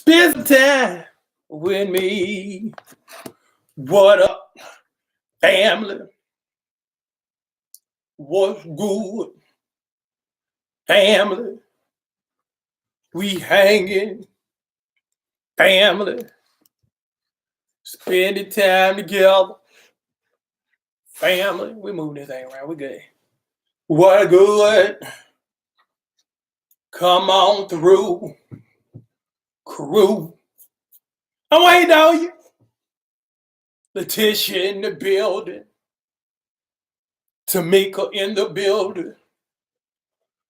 Spend some time with me. What up, family? What's good, family? We hanging, family. Spending time together, family. We moving this thing around. We good. What good? Come on through, crew. I'm waiting on you. Letitia in the building. Tamika in the building.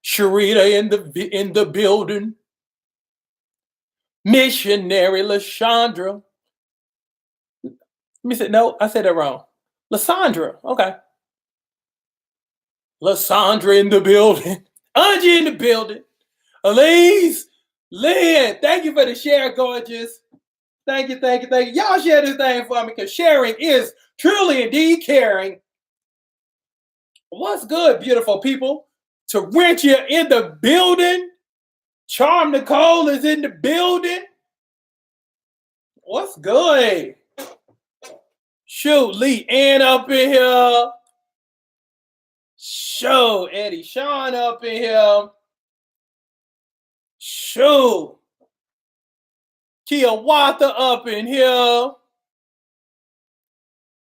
Sharita in the building. Missionary Lashandra. Let me say, no, I said that wrong. Lysandra. Okay. Lysandra in the building. Angie in the building. Elise. Lynn. Thank you for the share, gorgeous. Thank you. Y'all share this thing for me because sharing is truly indeed caring. What's good, beautiful people? Terentia in the building. Charm Nicole is in the building. What's good? Shoot, Lee Ann up in here. Shoot, Eddie Sean up in here. Shoot. Kia Watha up in here.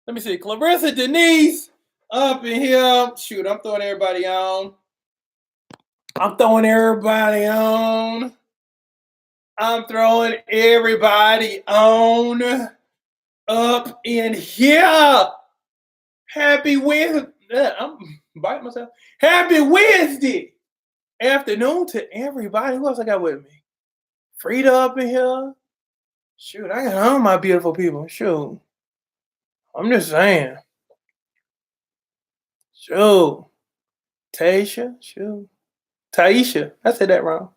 Let me see. Clarissa Denise up in here. Shoot, I'm throwing everybody on. I'm throwing everybody on. Up in here. Happy Wednesday. I'm biting myself. Happy Wednesday afternoon to everybody. Who else I got with me? Frida up in here. Shoot, I got all my beautiful people. Shoot. I'm just saying. Shoot. Taisha. Shoot. Taisha. I said that wrong.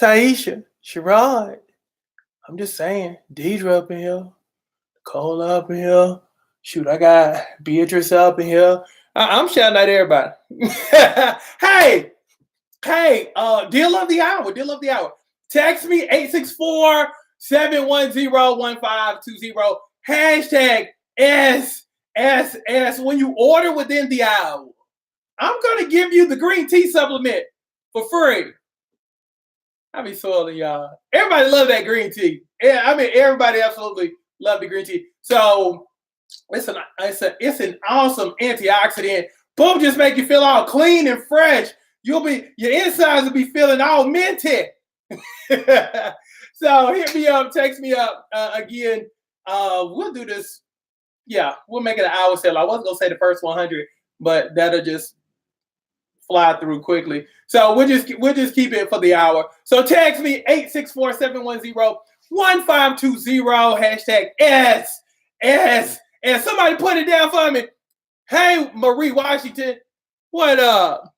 Taisha. Sherrod. I'm just saying. Deidre up in here. Nicole up in here. Shoot, I got Beatrice up in here. I'm shouting at everybody. Hey, deal of the hour. Text me 864-710-1520. Hashtag SSS when you order within the hour. I'm going to give you the green tea supplement for free. I be soiling y'all. Everybody love that green tea. Yeah, I mean, everybody absolutely love the green tea. So it's an awesome antioxidant. Boom, just make you feel all clean and fresh. Your insides will be feeling all minty. So hit me up, text me up again. We'll do this. Yeah, we'll make it an hour sale. I wasn't gonna say the first 100, but that'll just fly through quickly. So we'll just keep it for the hour. So text me 864-710-1520. Hashtag SS. And somebody put it down for me. Hey, Marie Washington, what up?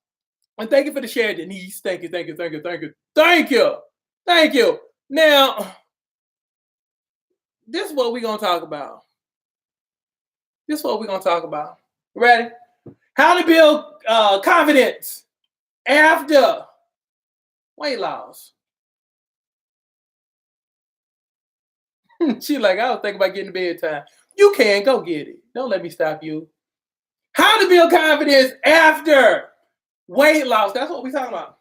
And thank you for the share, Denise. Thank you. Now, this is what we're going to talk about. Ready? How to build confidence after weight loss. She like, I was thinking about getting to bedtime. You can go get it. Don't let me stop you. How to build confidence after weight loss. That's what we're talking about.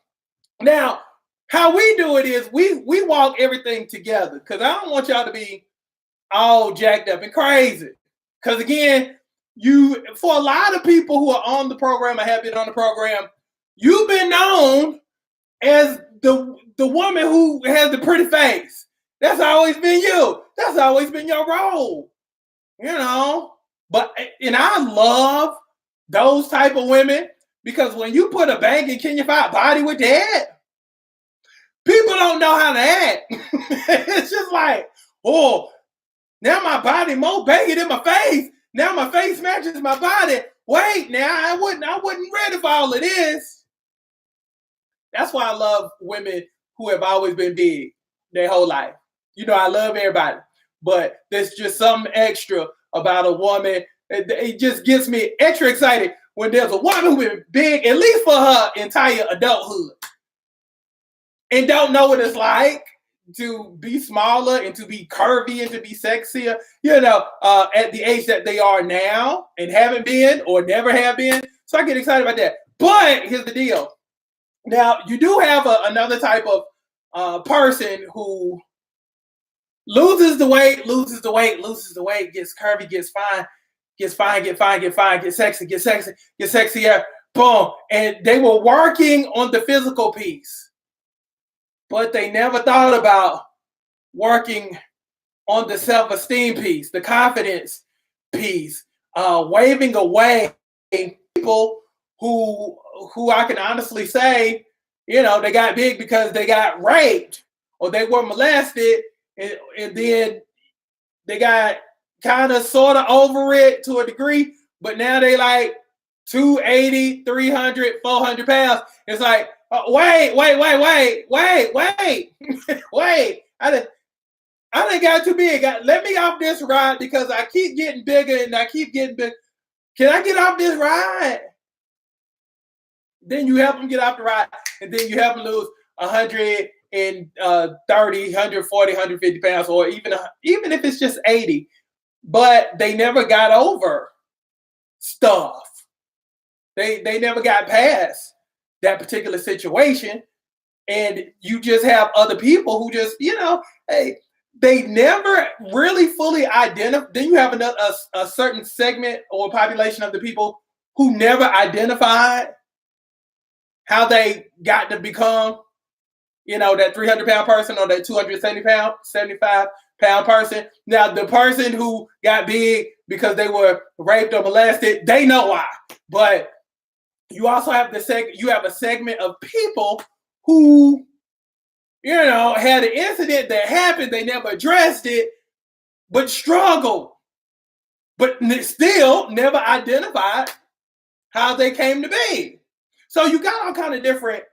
Now, how we do it is we walk everything together because I don't want y'all to be all jacked up and crazy. Because again, for a lot of people who are on the program or have been on the program, you've been known as the woman who has the pretty face. That's always been you. That's always been your role. You know, and I love those type of women because when you put a bang in Kenya body with that, people don't know how to act. It's just like, oh, now my body more baggy than my face. Now my face matches my body. Wait, now I wasn't ready for all of this. That's why I love women who have always been big their whole life. You know, I love everybody. But there's just something extra about a woman. It just gets me extra excited when there's a woman who's been big, at least for her entire adulthood, and don't know what it's like, to be smaller and to be curvy and to be sexier, you know, at the age that they are now and haven't been or never have been. So I get excited about that. But here's the deal. Now, you do have another type of person who loses the weight, gets curvy, gets fine, gets sexy, gets sexier, boom. And they were working on the physical piece, but they never thought about working on the self-esteem piece, the confidence piece, waving away people who I can honestly say, you know, they got big because they got raped or they were molested, and then they got kind of sort of over it to a degree, but now they like 280, 300, 400 pounds. It's like, wait. I done got too big. Let me off this ride because I keep getting bigger and I keep getting big. Can I get off this ride? Then you help them get off the ride, and then you help them lose 130, 140, 150 pounds, or even if it's just 80. But they never got over stuff. They never got past that particular situation. And you just have other people who just, you know, hey, they never really fully identify. Then you have a certain segment or population of the people who never identified how they got to become, you know, that 300-pound person or that 275-pound person. Now, the person who got big because they were raped or molested, they know why. But you also have a segment of people who, you know, had an incident that happened, they never addressed it, but struggled, but still never identified how they came to be. So you got all kind of different,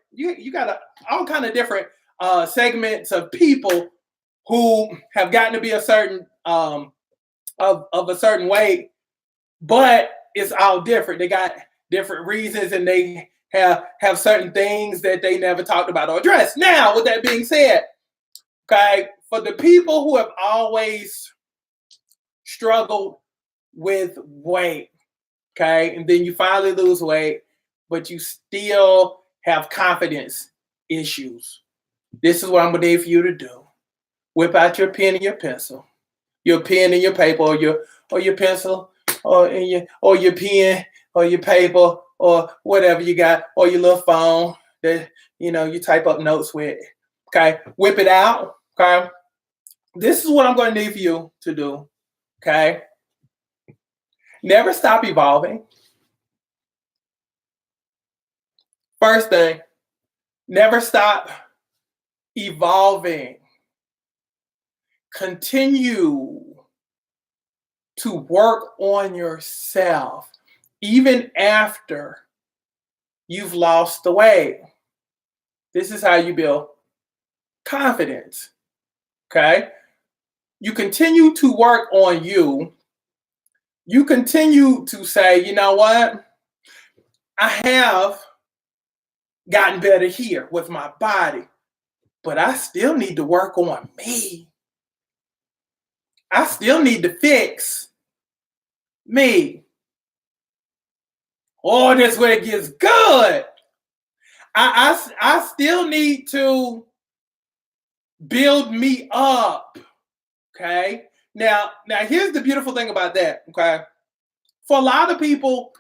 all kind of different segments of people who have gotten to be a certain of a certain weight, but it's all different. They got different reasons, and they have certain things that they never talked about or addressed. Now, with that being said, okay, for the people who have always struggled with weight, okay, and then you finally lose weight, but you still have confidence issues, this is what I'm gonna need for you to do. Whip out your pen and your pencil, your pen and your paper, or your pencil, or your pen, or your paper, or whatever you got, or your little phone that, you know, you type up notes with. Okay, whip it out. Okay, this is what I'm going to need for you to do. Okay, never stop evolving. First thing, never stop evolving. Continue to work on yourself even after you've lost the weight. This is how you build confidence. Okay? You continue to work on you. You continue to say, you know what? I have gotten better here with my body, but I still need to work on me. I still need to fix me. Oh, that's where it gets good. I still need to build me up. Okay. Now here's the beautiful thing about that. Okay. For a lot of people,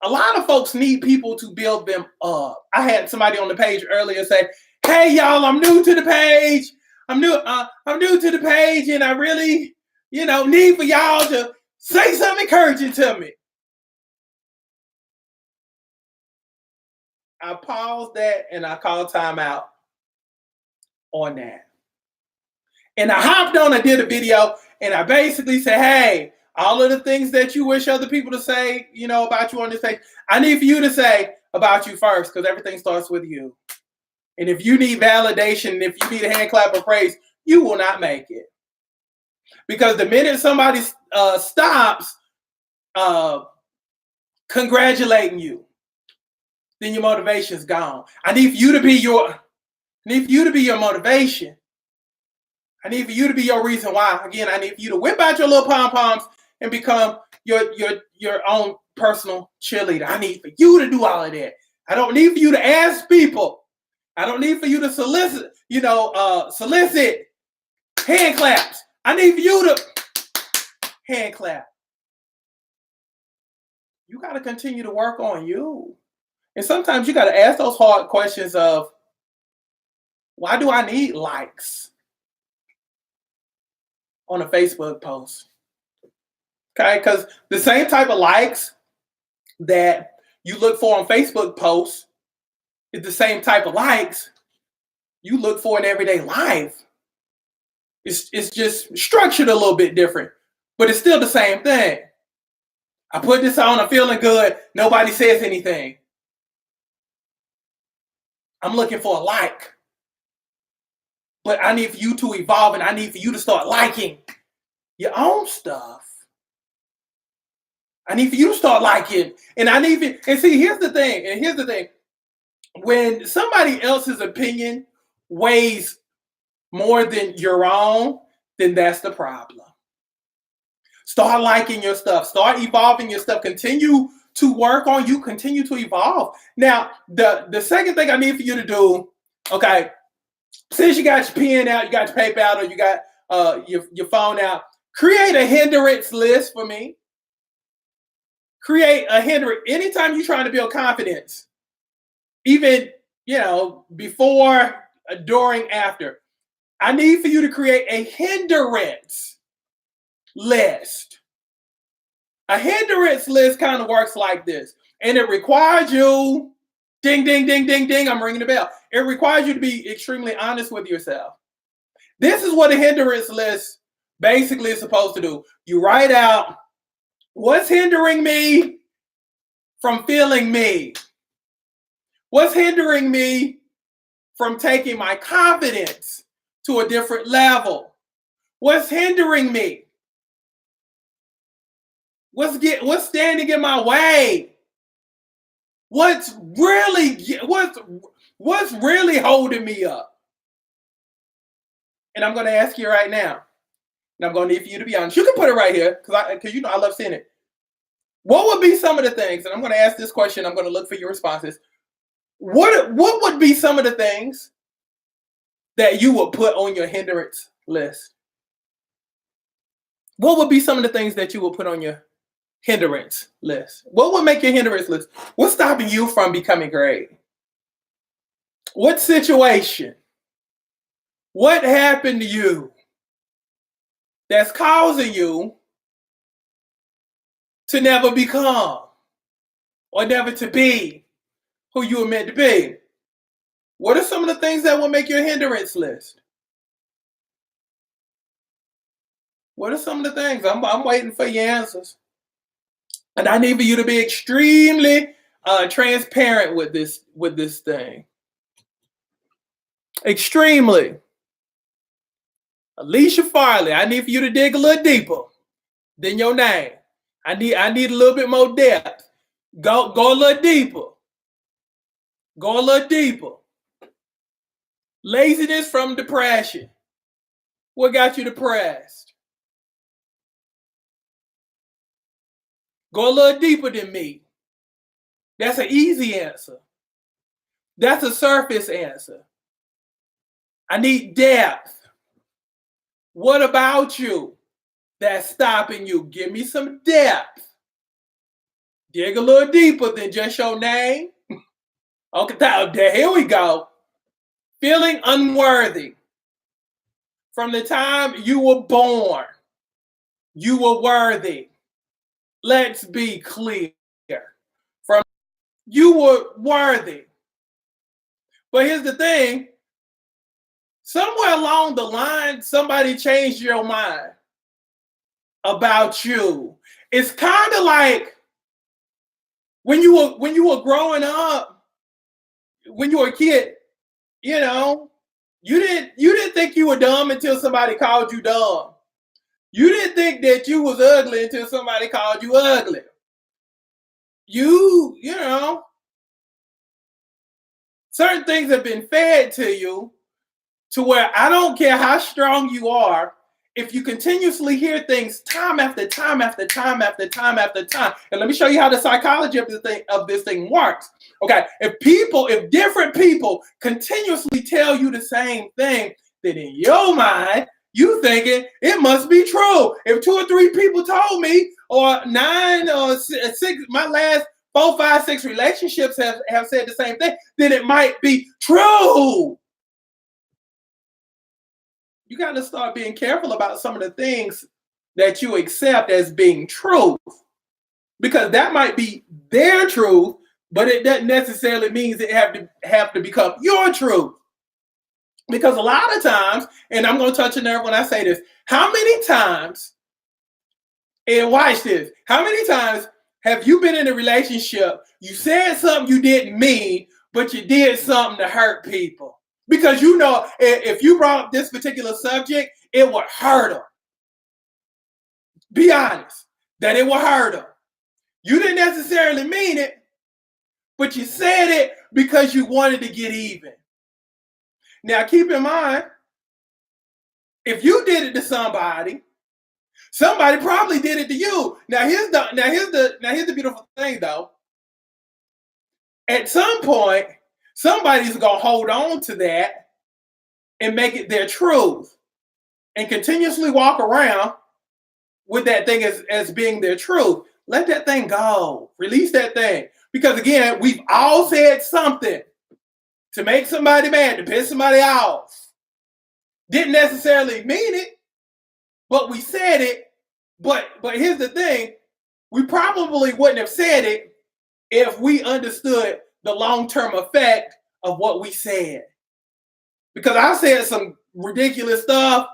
a lot of folks need people to build them up. I had somebody on the page earlier say, "Hey y'all, I'm new to the page. I'm new to the page, and I really, you know, need for y'all to say something encouraging to me." I paused that and I called time out on that. And I hopped on, I did a video, and I basically said, hey, all of the things that you wish other people to say, you know, about you on this page, I need for you to say about you first, because everything starts with you. And if you need validation, if you need a hand clap of praise, you will not make it. Because the minute somebody stops congratulating you, then your motivation is gone. I need for you to be your motivation. I need for you to be your reason why. Again, I need for you to whip out your little pom-poms and become your own personal cheerleader. I need for you to do all of that. I don't need for you to ask people. I don't need for you to solicit hand claps. I need for you to hand clap. You got to continue to work on you. And sometimes you got to ask those hard questions of, why do I need likes on a Facebook post? Okay, because the same type of likes that you look for on Facebook posts is the same type of likes you look for in everyday life. It's just structured a little bit different, but it's still the same thing. I put this on, I'm feeling good, nobody says anything. I'm looking for a like. But I need for you to evolve, and I need for you to start liking your own stuff. I need for you to start liking. And see, here's the thing. When somebody else's opinion weighs more than your own, then that's the problem. Start liking your stuff. Start evolving your stuff. Continue to work on you. Continue to evolve. Now, the second thing I need for you to do, okay, since you got your pen out, you got your paper out, or you got your phone out, create a hindrance list for me. Create a hindrance. Anytime you're trying to build confidence, even, before, during, after, I need for you to create a hindrance list. A hindrance list kind of works like this. And it requires you, ding, ding, ding, ding, ding, I'm ringing the bell. It requires you to be extremely honest with yourself. This is what a hindrance list basically is supposed to do. You write out, what's hindering me from feeling me? What's hindering me from taking my confidence to a different level? What's hindering me? What's standing in my way? What's really holding me up? And I'm going to ask you right now, and I'm going to need for you to be honest. You can put it right here because I love seeing it. What would be some of the things? And I'm going to ask this question. I'm going to look for your responses. What would be some of the things that you would put on your hindrance list? What would be some of the things that you would put on your hindrance list? What would make your hindrance list? What's stopping you from becoming great? What situation? What happened to you that's causing you to never become or never to be who you were meant to be? What are some of the things that will make your hindrance list? What are some of the things? I'm waiting for your answers. And I need for you to be extremely transparent with this thing. Extremely. Alicia Farley, I need for you to dig a little deeper than your name. I need a little bit more depth. Go a little deeper. Go a little deeper. Laziness from depression. What got you depressed? Go a little deeper than me. That's an easy answer. That's a surface answer. I need depth. What about you that's stopping you? Give me some depth. Dig a little deeper than just your name. Okay, here we go. Feeling unworthy. From the time you were born, you were worthy. Let's be clear. From you were worthy. But here's the thing. Somewhere along the line, somebody changed your mind about you. It's kind of like when you were growing up, when you were a kid, you didn't think you were dumb until somebody called you dumb. You didn't think that you was ugly until somebody called you ugly. Certain things have been fed to you to where I don't care how strong you are, if you continuously hear things time after time after time after time after time, and let me show you how the psychology of this thing works. Okay, if different people continuously tell you the same thing, then in your mind, you thinking it must be true. If 2 or 3 people told me, or 9 or 6, my last 4, 5, 6 relationships have said the same thing, then it might be true. You got to start being careful about some of the things that you accept as being truth, because that might be their truth, but it doesn't necessarily mean it have to become your truth. Because a lot of times, and I'm going to touch a nerve when I say this, how many times, and watch this, how many times have you been in a relationship, you said something you didn't mean, but you did something to hurt people? Because you know, if you brought up this particular subject, it would hurt them. Be honest, that it would hurt them. You didn't necessarily mean it, but you said it because you wanted to get even. Now, keep in mind, if you did it to somebody probably did it to you. Now, here's the beautiful thing, though. At some point, somebody's gonna hold on to that and make it their truth, and continuously walk around with that thing as being their truth. Let that thing go. Release that thing. Because again, we've all said something to make somebody mad, to piss somebody off. Didn't necessarily mean it, but we said it. But here's the thing, we probably wouldn't have said it if we understood the long-term effect of what we said. Because I said some ridiculous stuff,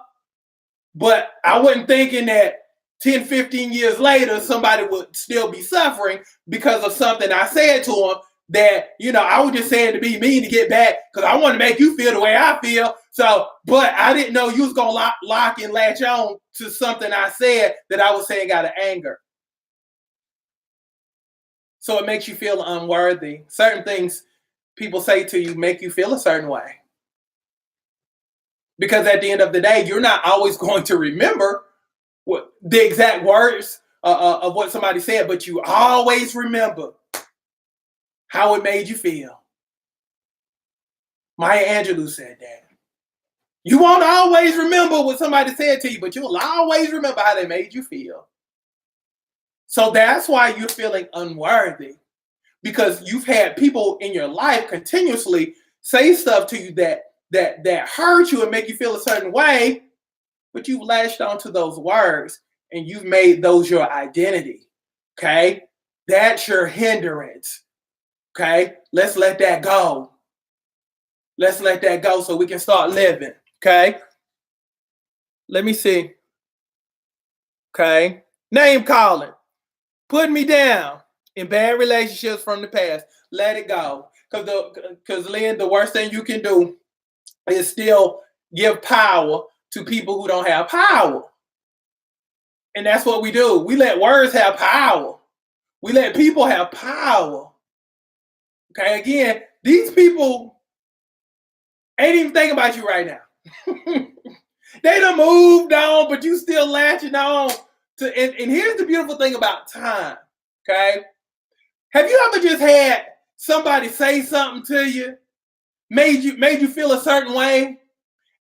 but I wasn't thinking that 10, 15 years later, somebody would still be suffering because of something I said to them that, you know, I was just saying to be mean to get back because I want to make you feel the way I feel. So, but I didn't know you was going to lock and latch on to something I said that I was saying out of anger. So it makes you feel unworthy. Certain things people say to you make you feel a certain way. Because at the end of the day, you're not always going to remember what the exact words of what somebody said, but you always remember how it made you feel. Maya Angelou said that. You won't always remember what somebody said to you, but you'll always remember how they made you feel. So that's why you're feeling unworthy, because you've had people in your life continuously say stuff to you that hurt you and make you feel a certain way, but you've latched onto those words and you've made those your identity. Okay? That's your hindrance. Okay? Let's let that go. Let's let that go so we can start living. Okay? Let me see. Okay? Name calling. Putting me down in bad relationships from the past. Let it go. Because Lynn, the worst thing you can do is still give power to people who don't have power. And that's what we do. We let words have power. We let people have power. Okay, again, these people ain't even thinking about you right now. They done moved on, but you still latching on to, and here's the beautiful thing about time, okay? Have you ever just had somebody say something to you, made you feel a certain way,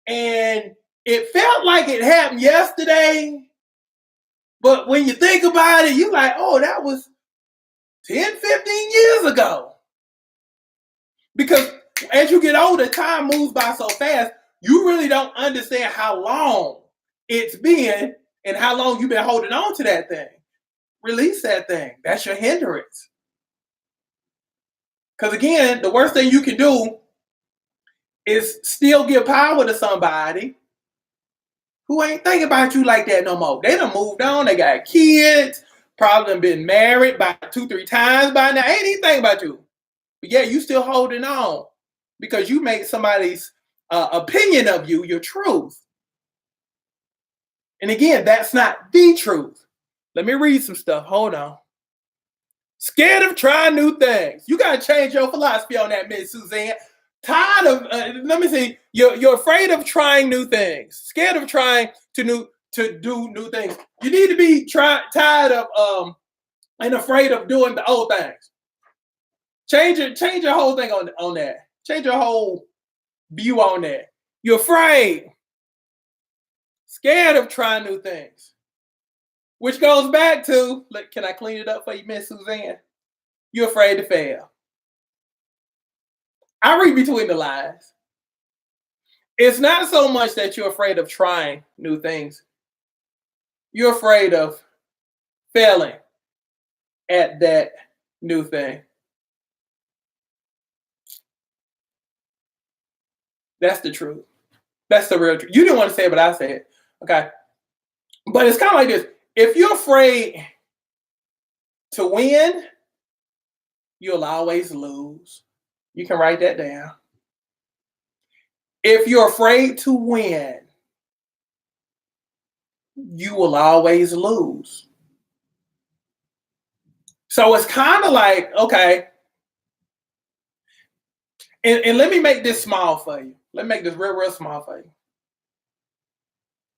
and it felt like it happened yesterday, but when you think about it, you're like, oh, that was 10, 15 years ago. Because as you get older, time moves by so fast, you really don't understand how long it's been and how long you've been holding on to that thing. Release that thing. That's your hindrance. Because again, the worst thing you can do is still give power to somebody who ain't thinking about you like that no more. They done moved on. They got kids. Probably done been married by 2, 3 times by now. Ain't even thinking about you. But yeah, you still holding on because you made somebody's opinion of you your truth. And again, that's not the truth. Let me read some stuff. Hold on. Scared of trying new things. You got to change your philosophy on that, Miss Suzanne. Tired of let me see. You're afraid of trying new things, scared of trying to do new things. You need to be tired of and afraid of doing the old things. Change your whole thing on that. Change your whole view on that. You're afraid, scared of trying new things. Which goes back to, look, can I clean it up for you, Miss Suzanne? You're afraid to fail. I read between the lines. It's not so much that you're afraid of trying new things. You're afraid of failing at that new thing. That's the truth. That's the real truth. You didn't want to say it, but I said it. Okay. But it's kind of like this. If you're afraid to win, you'll always lose. You can write that down. If you're afraid to win, you will always lose. So it's kind of like, okay, and let me make this small for you. Let me make this real small for you.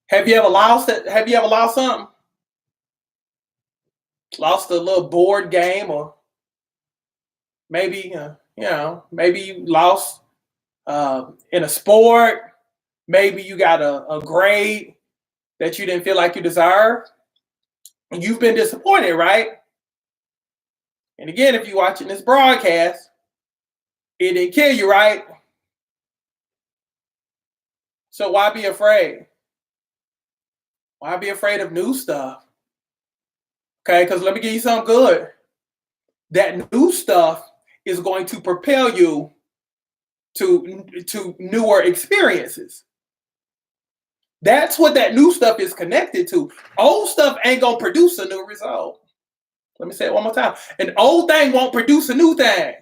Have you ever lost it? Have you ever lost something? Lost a little board game, or maybe maybe you lost in a sport. Maybe you got a grade that you didn't feel like you deserved. And you've been disappointed, right? And again, if you're watching this broadcast, it didn't kill you, right? So why be afraid? Why be afraid of new stuff? Okay, because let me give you something good. That new stuff is going to propel you to newer experiences. That's what that new stuff is connected to. Old stuff ain't gonna produce a new result. Let me say it one more time. An old thing won't produce a new thing,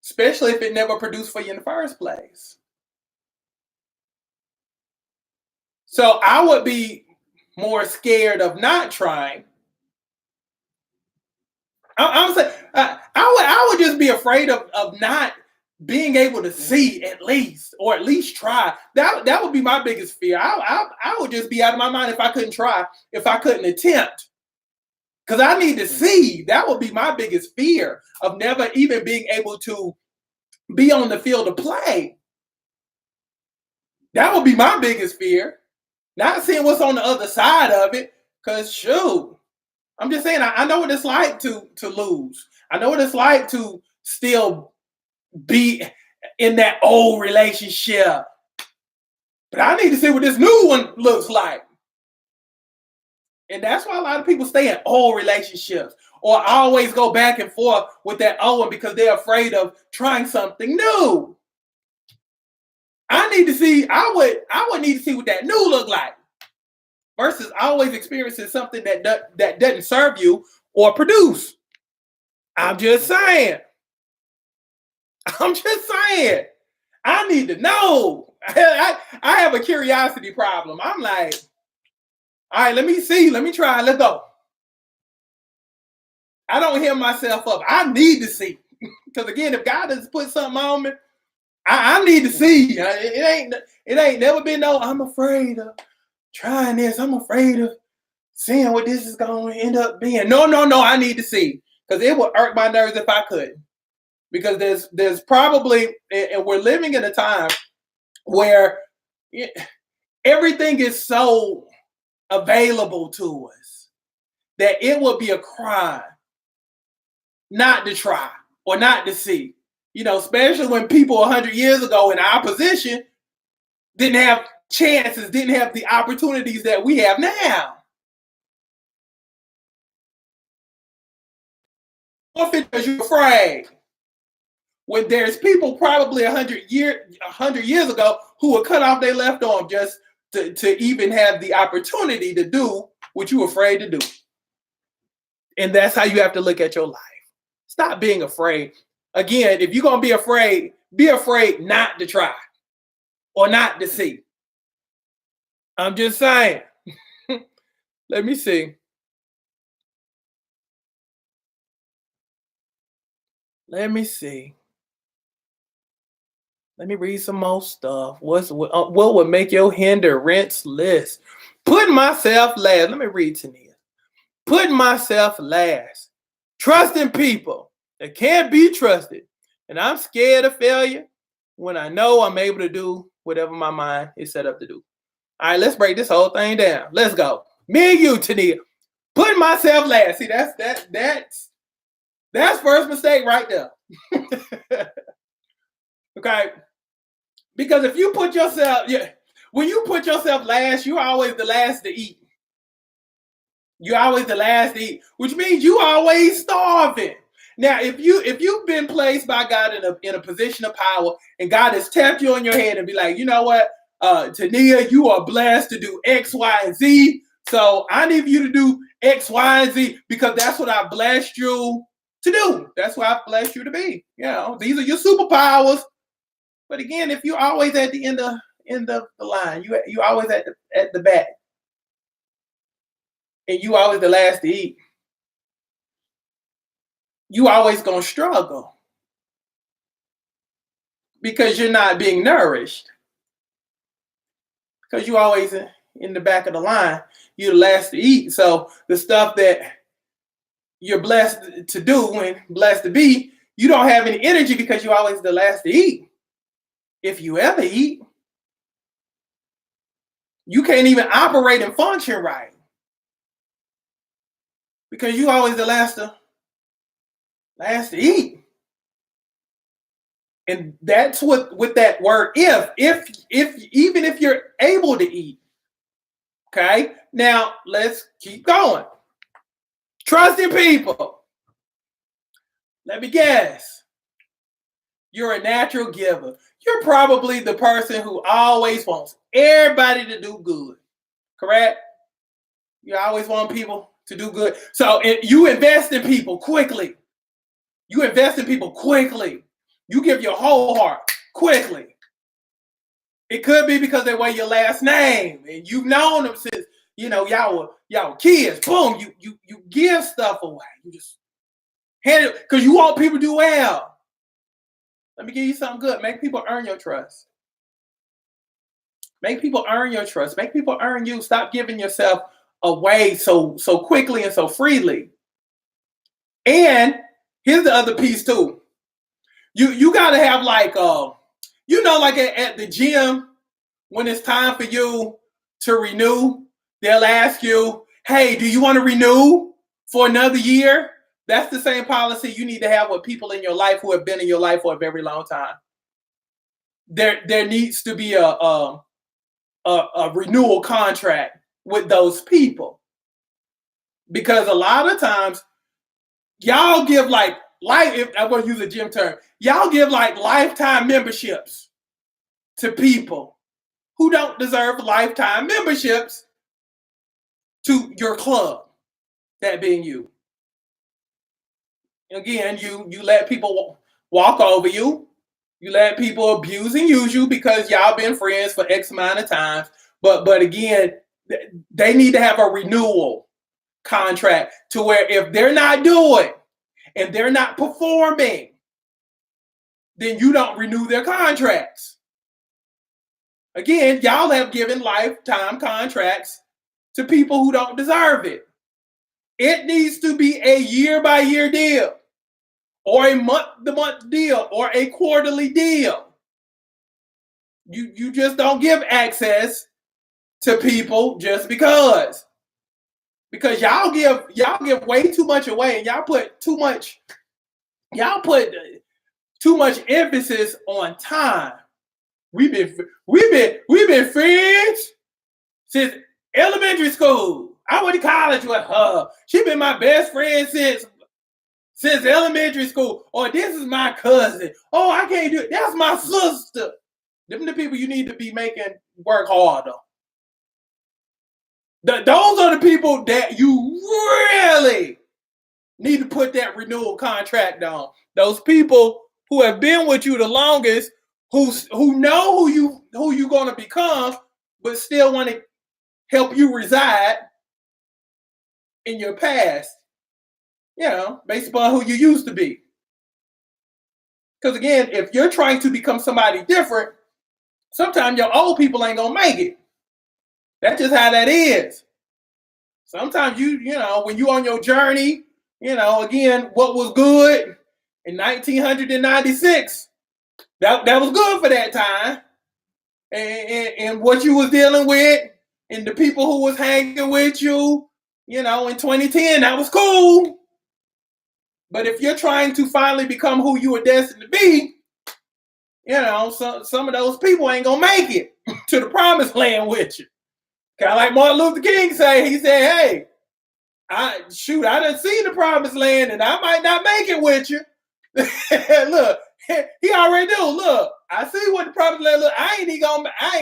especially if it never produced for you in the first place. So I would be more scared of not trying. I'm saying I would just be afraid of not being able to see at least, or at least try. That would be my biggest fear. I would just be out of my mind if I couldn't try, if I couldn't attempt. Because I need to see. That would be my biggest fear, of never even being able to be on the field of play. That would be my biggest fear. Not seeing what's on the other side of it. Because shoot, I'm just saying, I know what it's like to lose. I know what it's like to still be in that old relationship. But I need to see what this new one looks like. And that's why a lot of people stay in old relationships, or always go back and forth with that old one, because they're afraid of trying something new. I need to see, I would need to see what that new look like, versus always experiencing something that doesn't serve you or produce. I'm just saying. I'm just saying. I need to know. I have a curiosity problem. I'm like, all right, let me see. Let me try. Let's go. I don't hear myself up. I need to see. Because again, if God has put something on me, I need to see. It ain't never been no, I'm afraid of trying this. I'm afraid of seeing what this is going to end up being. No. I need to see. Because it would irk my nerves if I couldn't. Because there's probably, and we're living in a time where everything is so available to us that it would be a crime not to try or not to see. Especially when people 100 years ago in our position didn't have chances, didn't have the opportunities that we have now. Or because you're afraid. When there's people probably 100 years ago who would cut off their left arm just to even have the opportunity to do what you're afraid to do. And that's how you have to look at your life. Stop being afraid. Again, if you're going to be afraid not to try or not to see. I'm just saying. Let me see. Let me see. Let me read some more stuff. What would make your hindrance list? Putting myself last. Let me read Tania. Putting myself last. Trusting people that can't be trusted. And I'm scared of failure when I know I'm able to do whatever my mind is set up to do. All right, let's break this whole thing down. Let's go. Me and you, Tania. Putting myself last. See, that's first mistake right there. Okay. Because if you put yourself, when you put yourself last, you're always the last to eat. You're always the last to eat, which means you always starving. Now, if you've been placed by God in a position of power, and God has tapped you on your head and be like, you know what, Tania, you are blessed to do X, Y, and Z. So I need you to do X, Y, and Z because that's what I blessed you to do. That's what I blessed you to be. You know, these are your superpowers. But again, if you're always at the end of the line, you always at the back, and you always the last to eat, you always gonna struggle because you're not being nourished. Because you always in the back of the line, you're the last to eat. So the stuff that you're blessed to do and blessed to be, you don't have any energy because you're always the last to eat. If you ever eat, you can't even operate and function right because you always the last to eat. And that's what with that word if even if you're able to eat. Okay, now let's keep going. Trusting people. Let me guess. You're a natural giver. You're probably the person who always wants everybody to do good. Correct? You always want people to do good. So you invest in people quickly. You invest in people quickly. You give your whole heart quickly. It could be because they wear your last name and you've known them since, y'all were kids. Boom, you give stuff away. You just hand it because you want people to do well. Let me give you something good. Make people earn your trust. Make people earn your trust. Make people earn you. Stop giving yourself away so quickly and so freely. And here's the other piece too. You gotta have like like at the gym, when it's time for you to renew, they'll ask you, hey, do you want to renew for another year? That's the same policy you need to have with people in your life who have been in your life for a very long time. There needs to be a renewal contract with those people. Because a lot of times, y'all give if I'm going to use a gym term, y'all give lifetime memberships to people who don't deserve lifetime memberships to your club, that being you. Again, you let people walk over you. You let people abuse and use you because y'all been friends for X amount of times. But again, they need to have a renewal contract to where if they're not doing and they're not performing, then you don't renew their contracts. Again, y'all have given lifetime contracts to people who don't deserve it. It needs to be a year-by-year deal, or a month-to-month deal, or a quarterly deal. You just don't give access to people just because y'all give way too much away, and y'all put too much emphasis on time. We've been friends since elementary school. I went to college with her. She been my best friend since elementary school. Or this is my cousin. Oh, I can't do it. That's my sister. Them the people you need to be making work harder. Those are the people that you really need to put that renewal contract on. Those people who have been with you the longest, who know who you gonna become, but still want to help you reside in your past, based upon who you used to be. Because again, if you're trying to become somebody different, sometimes your old people ain't gonna make it. That's just how that is. Sometimes when you on your journey, again, what was good in 1996, that was good for that time. And what you was dealing with and the people who was hanging with you, in 2010, that was cool. But if you're trying to finally become who you were destined to be, some of those people ain't gonna make it to the promised land with you. Kind of like Martin Luther King say, he said, hey, I done seen the promised land and I might not make it with you. Look, he already do. Look, I see what the promised land look. I ain't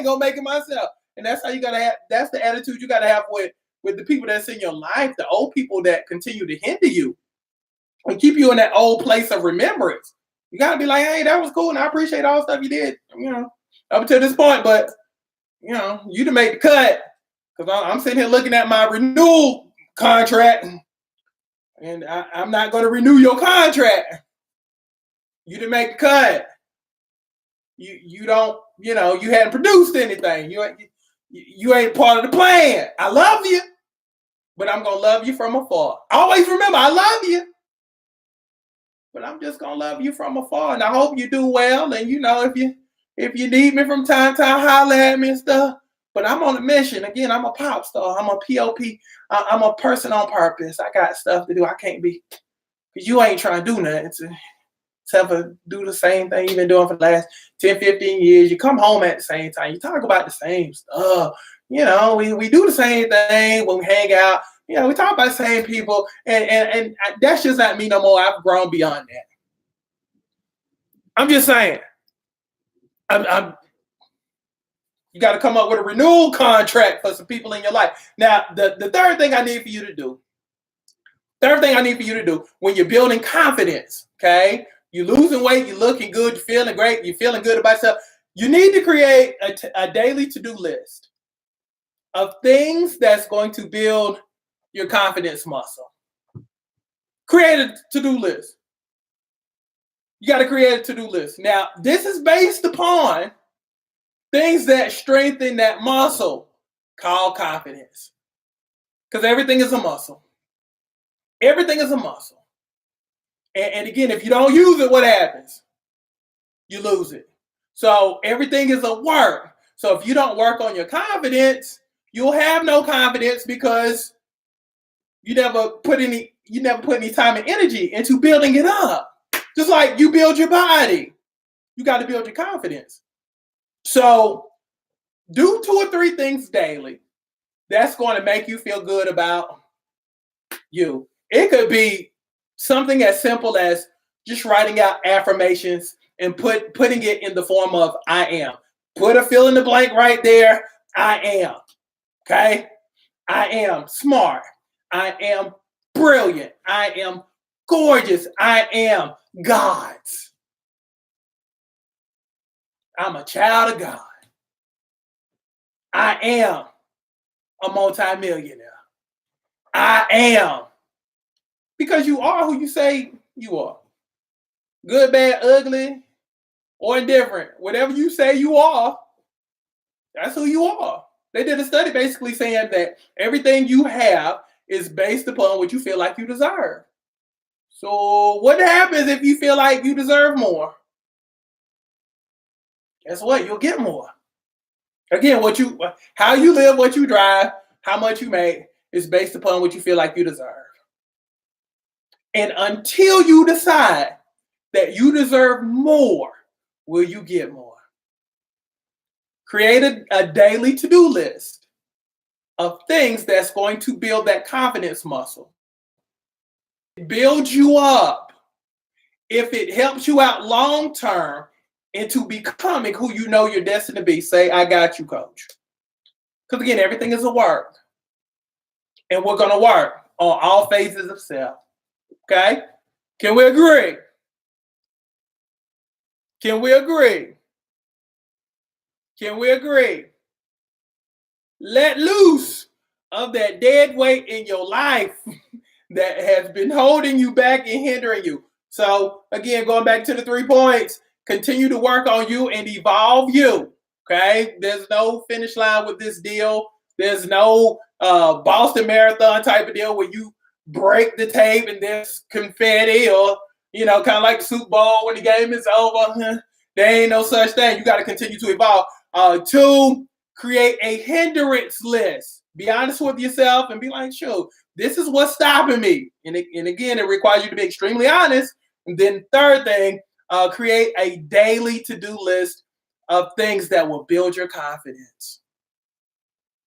gonna make it myself. And that's how you gotta have, that's the attitude you gotta have with the people that's in your life, the old people that continue to hinder you and keep you in that old place of remembrance. You gotta be like, hey, that was cool and I appreciate all the stuff you did, up until this point, but you done made the cut. Because I'm sitting here looking at my renewal contract, and I'm not going to renew your contract. You didn't make the cut. You don't, you hadn't produced anything. You ain't part of the plan. I love you, but I'm going to love you from afar. Always remember, I love you, but I'm just going to love you from afar. And I hope you do well. And, if you need me from time to time, holler at me and stuff. But I'm on a mission. Again, I'm a pop star. I'm a POP. I'm a person on purpose. I got stuff to do. I can't be, because you ain't trying to do nothing to ever do the same thing you've been doing for the last 10, 15 years. You come home at the same time. You talk about the same stuff. We do the same thing when we hang out. We talk about the same people. And that's just not me no more. I've grown beyond that. I'm just saying. You got to come up with a renewal contract for some people in your life. Now, the third thing I need for you to do when you're building confidence, okay? You're losing weight, you're looking good, you're feeling great, you're feeling good about yourself. You need to create a daily to-do list of things that's going to build your confidence muscle. Create a to-do list. You got to create a to-do list. Now, this is based upon things that strengthen that muscle called confidence. Because everything is a muscle. Everything is a muscle. And again, if you don't use it, what happens? You lose it. So everything is a work. So if you don't work on your confidence, you'll have no confidence because you never put any time and energy into building it up. Just like you build your body. You got to build your confidence. So do 2 or 3 things daily that's going to make you feel good about you. It could be something as simple as just writing out affirmations and putting it in the form of I am. Put a fill in the blank right there. I am. Okay? I am smart. I am brilliant. I am gorgeous. I am God's. I'm a child of God. I am a multimillionaire. I am. Because you are who you say you are. Good, bad, ugly, or indifferent. Whatever you say you are, that's who you are. They did a study basically saying that everything you have is based upon what you feel like you deserve. So what happens if you feel like you deserve more? Guess what? You'll get more. Again, how you live, what you drive, how much you make is based upon what you feel like you deserve. And until you decide that you deserve more, will you get more? Create a daily to-do list of things that's going to build that confidence muscle. Build you up. If it helps you out long term into becoming who you know you're destined to be, say, I got you, coach. Because again, everything is a work. And we're going to work on all phases of self. Okay? Can we agree? Can we agree? Can we agree? Let loose of that dead weight in your life that has been holding you back and hindering you. So again, going back to the 3 points, continue to work on you and evolve you. Okay, there's no finish line with this deal. There's no Boston Marathon type of deal where you break the tape and there's confetti, or kind of like the Super Bowl when the game is over. There ain't no such thing. You got to continue to evolve. 2, create a hindrance list. Be honest with yourself and be like, sure, this is what's stopping me. And again, it requires you to be extremely honest. And then 3rd thing, create a daily to-do list of things that will build your confidence.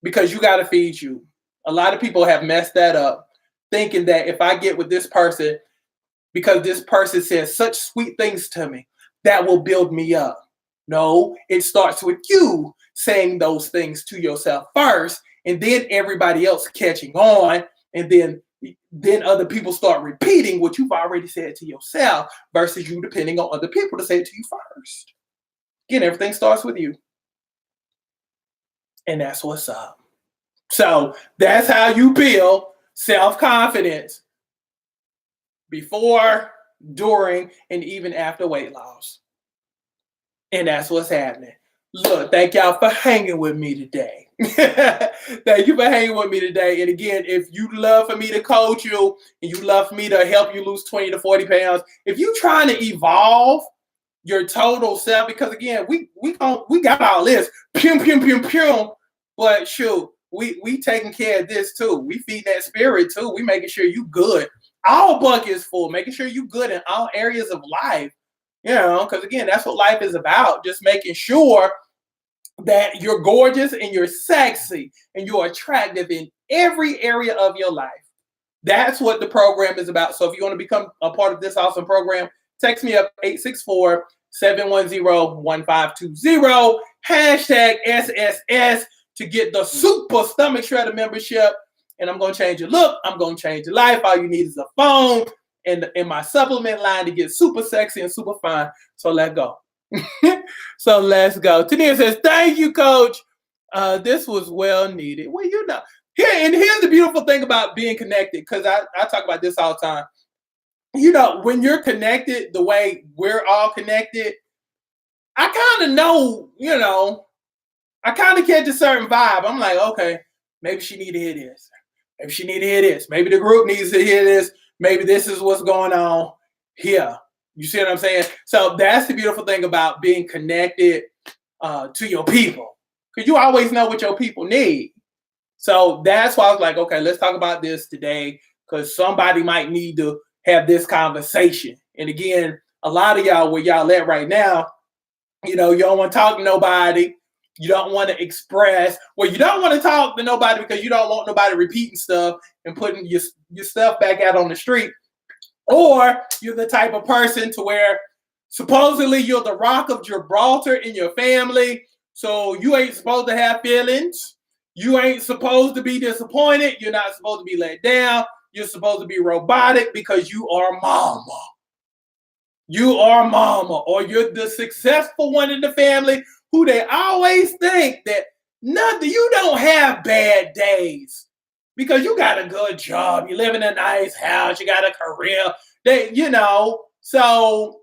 Because you got to feed you. A lot of people have messed that up, thinking that if I get with this person, because this person says such sweet things to me, that will build me up. No, it starts with you saying those things to yourself first, and then everybody else catching on, and then other people start repeating what you've already said to yourself versus you depending on other people to say it to you first. Again, everything starts with you. And that's what's up. So that's how you build self-confidence before, during, and even after weight loss. And that's what's happening. Look, thank y'all for hanging with me today. Thank you for hanging with me today. And again, if you love for me to coach you and you love for me to help you lose 20 to 40 pounds, if you're trying to evolve your total self, because again, we got all this, but shoot, we taking care of this too. We feed that spirit too. We making sure you good. All buckets full, making sure you good in all areas of life. Because again, that's what life is about. Just making sure that you're gorgeous and you're sexy and you're attractive in every area of your life. That's what the program is about. So if you want to become a part of this awesome program, text me up 864-710-1520, #SSS to get the Super Stomach Shredder membership. And I'm going to change your look. I'm going to change your life. All you need is a phone and my supplement line to get super sexy and super fine. So let's go. So let's go. Tania says, thank you, Coach. This was well needed. Well, here's the beautiful thing about being connected, because I talk about this all the time. When you're connected the way we're all connected, I kind of know, I kind of catch a certain vibe. I'm like, okay, maybe she need to hear this. Maybe she need to hear this. Maybe the group needs to hear this. Maybe this is what's going on here. You see what I'm saying? So that's the beautiful thing about being connected to your people, because you always know what your people need. So that's why I was like, okay, let's talk about this today, because somebody might need to have this conversation. And again, a lot of y'all, where y'all at right now, you don't want to talk to nobody. You don't want to express. Well, you don't want to talk to nobody because you don't want nobody repeating stuff and putting your stuff back out on the street. Or you're the type of person to where supposedly you're the rock of Gibraltar in your family. So you ain't supposed to have feelings. You ain't supposed to be disappointed. You're not supposed to be let down. You're supposed to be robotic because you are mama. You are mama. Or you're the successful one in the family who they always think that you don't have bad days because you got a good job. You live in a nice house. You got a career. So,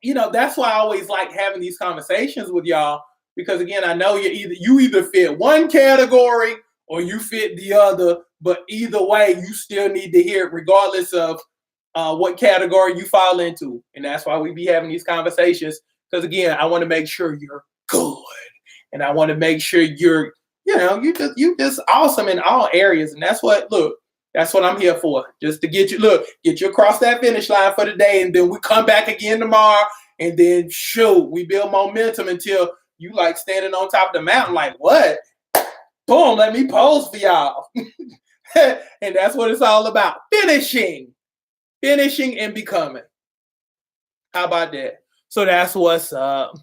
that's why I always like having these conversations with y'all, because again, I know you either fit one category or you fit the other, but either way, you still need to hear it regardless of what category you fall into. And that's why we be having these conversations, because again, I want to make sure you're good. And I want to make sure you're just awesome in all areas. And that's what I'm here for. Just to get you across that finish line for the day. And then we come back again tomorrow. And then we build momentum until you like standing on top of the mountain, like, what? Boom, let me pose for y'all. And that's what it's all about. Finishing and becoming. How about that? So that's what's up.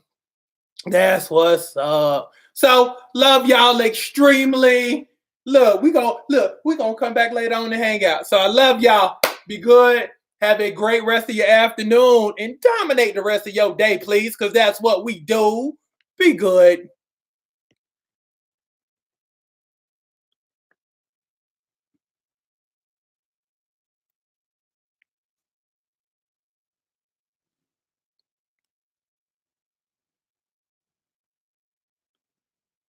That's what's up. So love y'all extremely. Look, we gonna come back later on to hang out. So I love y'all. Be good. Have a great rest of your afternoon and dominate the rest of your day, please, because that's what we do. Be good.